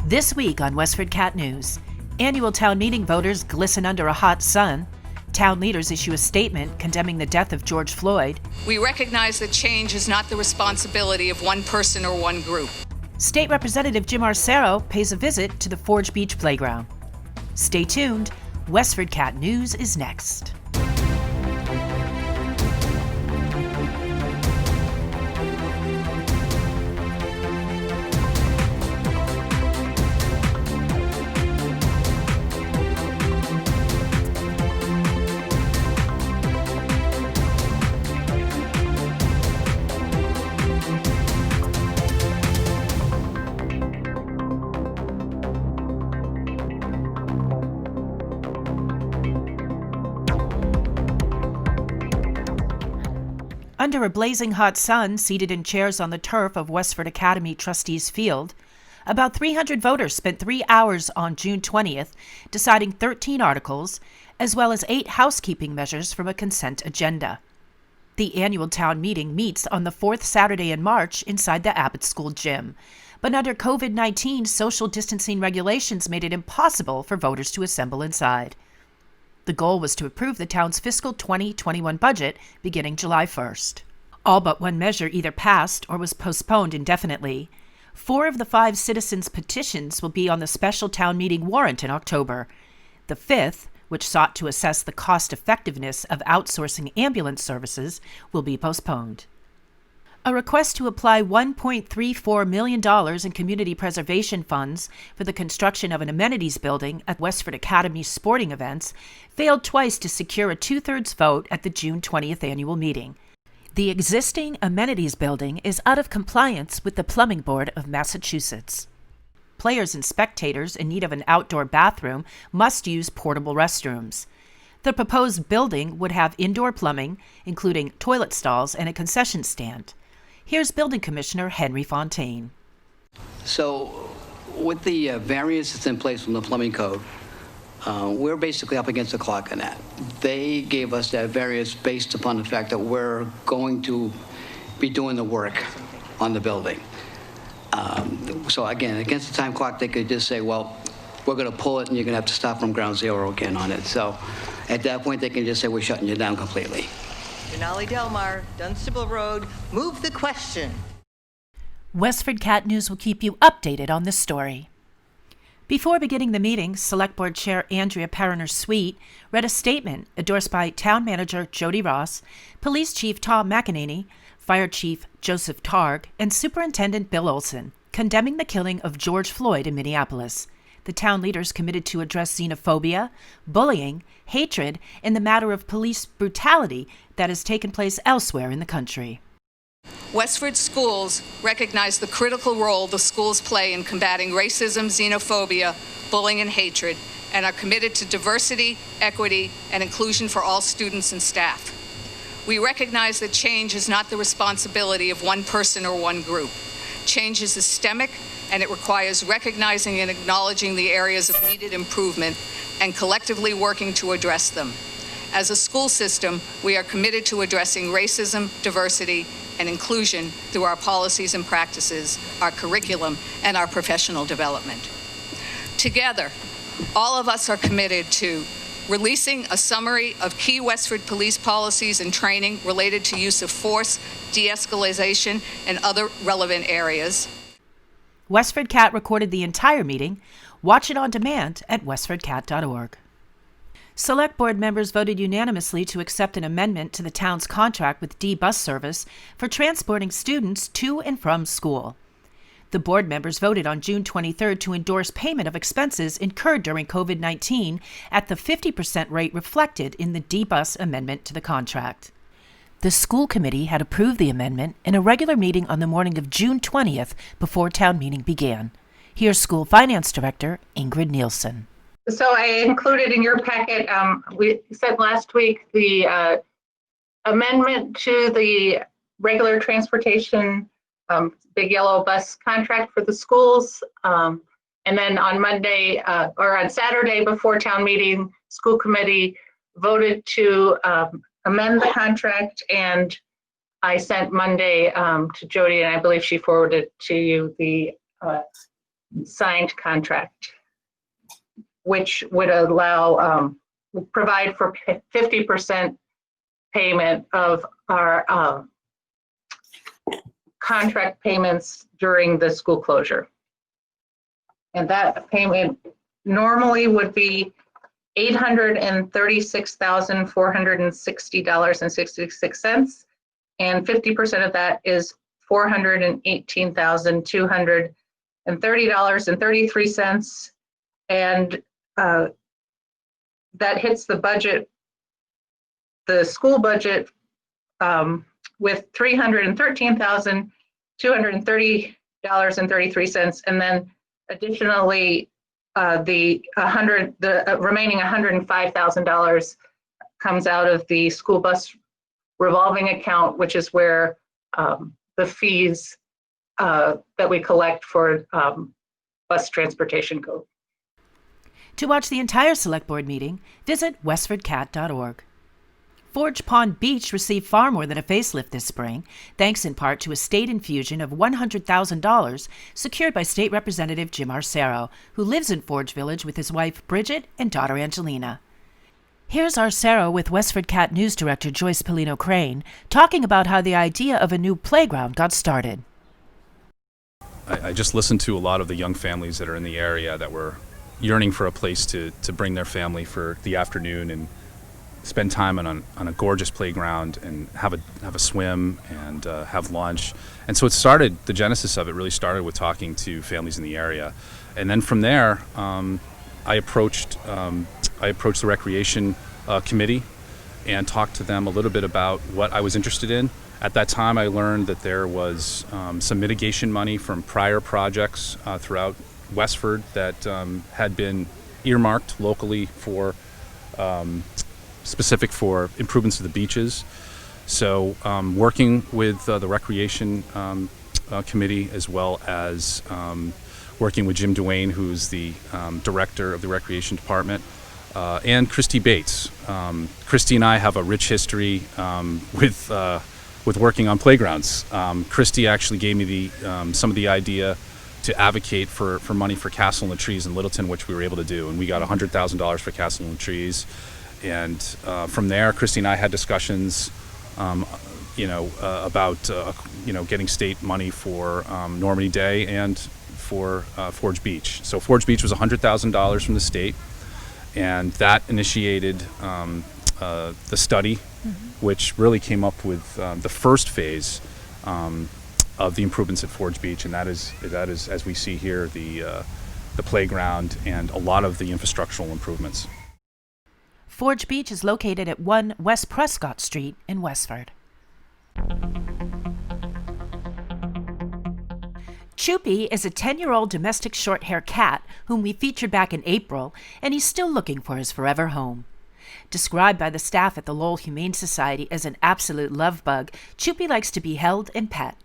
This week on WestfordCAT News, annual town meeting voters glisten under a hot sun. Town leaders issue a statement condemning the death of George Floyd. We recognize that change is not the responsibility of one person or one group. State Representative James Arciero pays a visit to the Forge Beach Playground. Stay tuned. WestfordCAT News is next. Under a blazing hot sun, seated in chairs on the turf of Westford Academy Trustees Field, about 300 voters spent 3 hours on June 20th deciding 13 articles, as well as 8 housekeeping measures from a consent agenda. The annual town meeting meets on the 4th Saturday in March inside the Abbott School gym, but under COVID-19, social distancing regulations made it impossible for voters to assemble inside. The goal was to approve the town's fiscal 2021 budget beginning July 1st. All but one measure either passed or was postponed indefinitely. 4 of the 5 citizens' petitions will be on the special town meeting warrant in October. The 5th, which sought to assess the cost-effectiveness of outsourcing ambulance services, will be postponed. A request to apply $1.34 million in community preservation funds for the construction of an amenities building at Westford Academy's sporting events failed twice to secure a 2/3 vote at the June 20th annual meeting. The existing amenities building is out of compliance with the Plumbing Board of Massachusetts. Players and spectators in need of an outdoor bathroom must use portable restrooms. The proposed building would have indoor plumbing, including toilet stalls and a concession stand. Here's Building Commissioner Henry Fontaine. So with the variance that's in place from the plumbing code, we're basically up against the clock on that. They gave us that variance based upon the fact that we're going to be doing the work on the building. So again, against the time clock, they could just say, well, we're going to pull it and you're going to have to start from ground zero again on it. So at that point, they can just say, we're shutting you down completely. Denali Delmar, Dunstable Road, move the question. WestfordCAT News will keep you updated on this story. Before beginning the meeting, Select Board Chair Andrea Perriner-Sweet read a statement endorsed by Town Manager Jody Ross, Police Chief Tom McEnany, Fire Chief Joseph Targ, and Superintendent Bill Olson, condemning the killing of George Floyd in Minneapolis. The town leaders committed to address xenophobia, bullying, hatred, and the matter of police brutality that has taken place elsewhere in the country. Westford schools recognize the critical role the schools play in combating racism, xenophobia, bullying, and hatred, and are committed to diversity, equity, and inclusion for all students and staff. We recognize that change is not the responsibility of one person or one group. Change is systemic, and it requires recognizing and acknowledging the areas of needed improvement and collectively working to address them. As a school system, we are committed to addressing racism, diversity, and inclusion through our policies and practices, our curriculum, and our professional development. Together, all of us are committed to releasing a summary of key Westford police policies and training related to use of force, de-escalation, and other relevant areas. WestfordCAT recorded the entire meeting. Watch it on demand at westfordcat.org. Select Board members voted unanimously to accept an amendment to the town's contract with D Bus Service for transporting students to and from school. The board members voted on June 23rd to endorse payment of expenses incurred during COVID-19 at the 50% rate reflected in the D Bus amendment to the contract. The school committee had approved the amendment in a regular meeting on the morning of June 20th before town meeting began. Here's School Finance Director Ingrid Nielsen. So I included in your packet, we said last week, the amendment to the regular transportation big yellow bus contract for the schools. And then on Monday or on Saturday before town meeting, school committee voted to amend the contract, and I sent Monday to Jody, and I believe she forwarded to you the signed contract, which would allow, provide for 50% payment of our contract payments during the school closure. And that payment normally would be $836,460.66, and 50% of that is $418,230.33, and that hits the budget, the school budget, with $313,230.33, and then additionally, the remaining $105,000 comes out of the school bus revolving account, which is where the fees that we collect for bus transportation go. To watch the entire Select Board meeting, visit WestfordCAT.org. Forge Pond Beach received far more than a facelift this spring, thanks in part to a state infusion of $100,000 secured by State Representative Jim Arciero, who lives in Forge Village with his wife Bridget and daughter Angelina. Here's Arciero with WestfordCAT News Director Joyce Polino Crane talking about how the idea of a new playground got started. I just listened to a lot of the young families that are in the area that were yearning for a place to bring their family for the afternoon and spend time on a gorgeous playground and have a swim and have lunch. And so the genesis of it really started with talking to families in the area. And then from there, I approached the recreation committee and talked to them a little bit about what I was interested in. At that time, I learned that there was some mitigation money from prior projects throughout Westford that had been earmarked locally for specific for improvements to the beaches. So working with the recreation committee, as well as working with Jim Duane, who's the director of the recreation department, and Christy Bates. Christy and I have a rich history with working on playgrounds. Christy actually gave me some of the idea to advocate for money for Castle in the Trees in Littleton, which we were able to do, and we got $100,000 for Castle in the Trees. And from there, Christy and I had discussions, about getting state money for Normandy Day and for Forge Beach. So Forge Beach was $100,000 from the state, and that initiated the study, which really came up with the first phase of the improvements at Forge Beach, and that is as we see here, the playground and a lot of the infrastructural improvements. Forge Beach is located at 1 West Prescott Street in Westford. Choopy is a 10-year-old domestic short-hair cat whom we featured back in April, and he's still looking for his forever home. Described by the staff at the Lowell Humane Society as an absolute love bug, Choopy likes to be held and pet.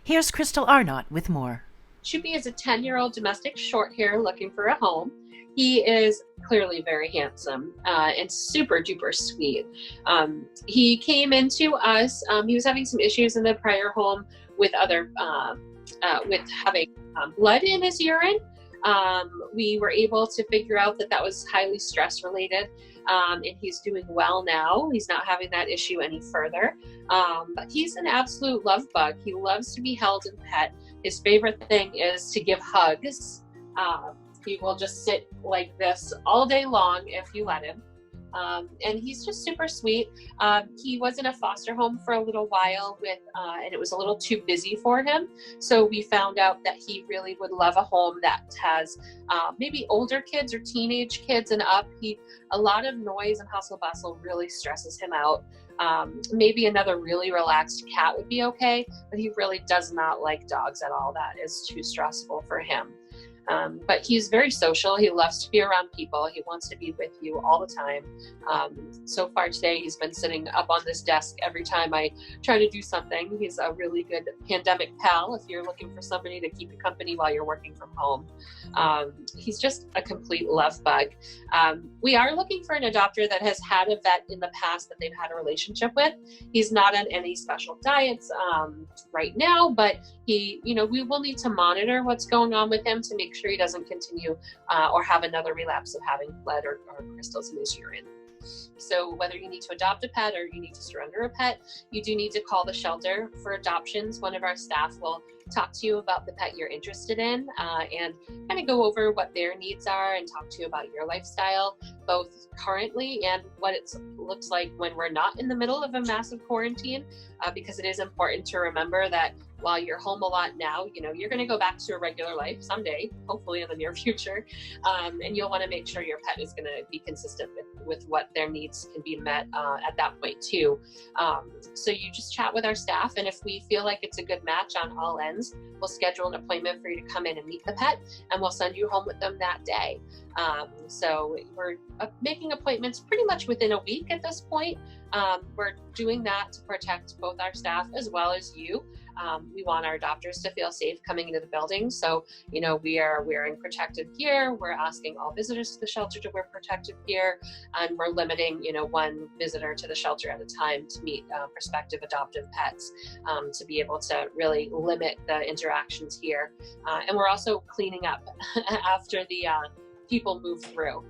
Here's Crystal Arnott with more. Choopy is a 10-year-old domestic short-hair looking for a home. He is clearly very handsome and super duper sweet. He came into us. He was having some issues in the prior home with with having blood in his urine. We were able to figure out that was highly stress related, and he's doing well now. He's not having that issue any further. But he's an absolute love bug. He loves to be held and pet. His favorite thing is to give hugs. He will just sit like this all day long if you let him. And he's just super sweet. He was in a foster home for a little while and it was a little too busy for him. So we found out that he really would love a home that has maybe older kids or teenage kids and up. A lot of noise and hustle bustle really stresses him out. Maybe another really relaxed cat would be okay, but he really does not like dogs at all. That is too stressful for him. But he's very social. He loves to be around people. He wants to be with you all the time. So far today, he's been sitting up on this desk every time I try to do something. He's a really good pandemic pal if you're looking for somebody to keep you company while you're working from home. He's just a complete love bug. We are looking for an adopter that has had a vet in the past that they've had a relationship with. He's not on any special diets right now, but we will need to monitor what's going on with him to make sure he doesn't continue or have another relapse of having blood or crystals in his urine. So whether you need to adopt a pet or you need to surrender a pet, you do need to call the shelter for adoptions. One of our staff will talk to you about the pet you're interested in and kind of go over what their needs are and talk to you about your lifestyle, both currently and what it looks like when we're not in the middle of a massive quarantine, because it is important to remember that while you're home a lot now, you're going to go back to a regular life someday, hopefully in the near future. And you'll want to make sure your pet is going to be consistent with what their needs can be met at that point too. So you just chat with our staff, and if we feel like it's a good match on all ends, we'll schedule an appointment for you to come in and meet the pet, and we'll send you home with them that day. So we're making appointments pretty much within a week at this point. We're doing that to protect both our staff as well as you. We want our adopters to feel safe coming into the building. So, we are wearing protective gear. We're asking all visitors to the shelter to wear protective gear. And we're limiting, one visitor to the shelter at a time to meet prospective adoptive pets, to be able to really limit the interactions here. And we're also cleaning up after the people move through.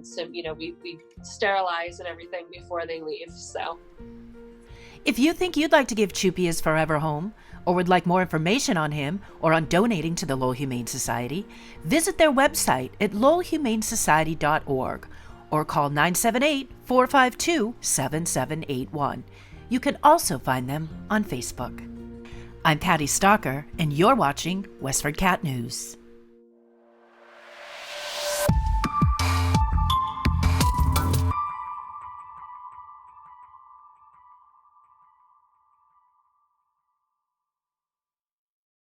So, we sterilize and everything before they leave. So. If you think you'd like to give Choopy his forever home, or would like more information on him or on donating to the Lowell Humane Society, visit their website at lowellhumanesociety.org or call 978-452-7781. You can also find them on Facebook. I'm Patty Stalker, and you're watching WestfordCAT News.